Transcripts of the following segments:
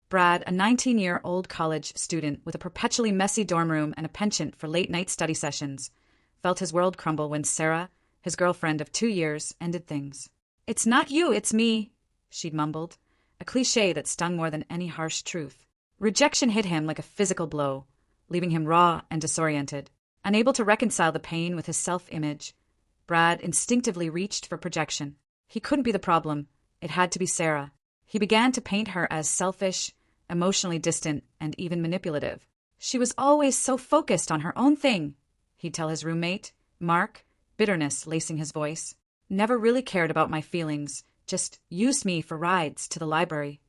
Brad, a 19-year-old college student with a perpetually messy dorm room and a penchant for late-night study sessions, felt his world crumble when Sarah, his girlfriend of 2 years, ended things. "It's not you, it's me," she'd mumbled, a cliché that stung more than any harsh truth. Rejection hit him like a physical blow, leaving him raw and disoriented. Unable to reconcile the pain with his self-image, Brad instinctively reached for projection. He couldn't be the problem. It had to be Sarah. He began to paint her as selfish, emotionally distant, and even manipulative. "She was always so focused on her own thing," he'd tell his roommate, Mark, bitterness lacing his voice. "Never really cared about my feelings, just used me for rides to the library."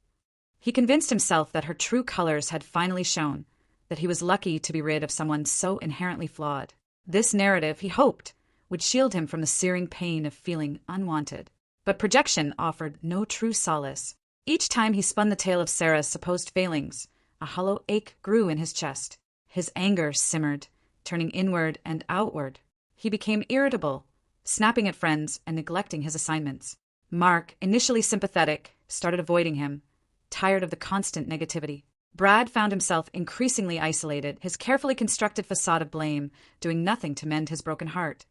He convinced himself that her true colors had finally shown, that he was lucky to be rid of someone so inherently flawed. This narrative, he hoped, would shield him from the searing pain of feeling unwanted. But projection offered no true solace. Each time he spun the tale of Sarah's supposed failings, a hollow ache grew in his chest. His anger simmered, turning inward and outward. He became irritable, snapping at friends and neglecting his assignments. Mark, initially sympathetic, started avoiding him, tired of the constant negativity. Brad found himself increasingly isolated, his carefully constructed facade of blame doing nothing to mend his broken heart.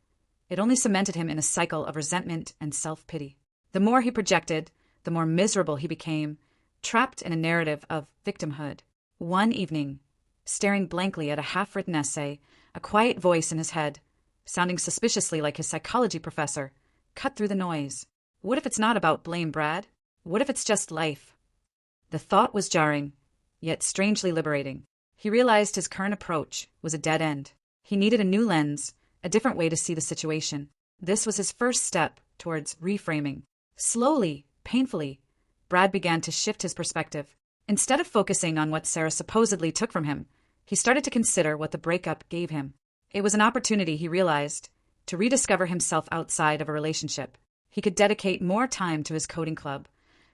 It only cemented him in a cycle of resentment and self-pity. The more he projected, the more miserable he became, trapped in a narrative of victimhood. One evening, staring blankly at a half-written essay, a quiet voice in his head, sounding suspiciously like his psychology professor, cut through the noise. What if it's not about blame, Brad? What if it's just life? The thought was jarring, yet strangely liberating. He realized his current approach was a dead end. He needed a new lens, a different way to see the situation. This was his first step towards reframing. Slowly, painfully, Brad began to shift his perspective. Instead of focusing on what Sarah supposedly took from him, he started to consider what the breakup gave him. It was an opportunity, he realized, to rediscover himself outside of a relationship. He could dedicate more time to his coding club,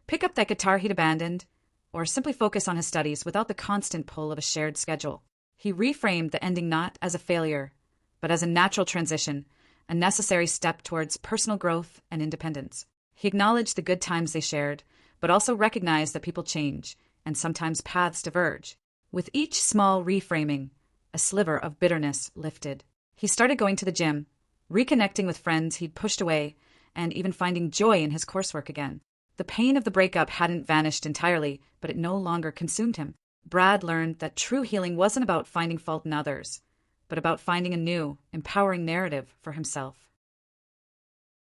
pick up that guitar he'd abandoned, or simply focus on his studies without the constant pull of a shared schedule. He reframed the ending not as a failure, but as a natural transition, a necessary step towards personal growth and independence. He acknowledged the good times they shared, but also recognized that people change, and sometimes paths diverge. With each small reframing, a sliver of bitterness lifted. He started going to the gym, reconnecting with friends he'd pushed away, and even finding joy in his coursework again. The pain of the breakup hadn't vanished entirely, but it no longer consumed him. Brad learned that true healing wasn't about finding fault in others, but about finding a new, empowering narrative for himself.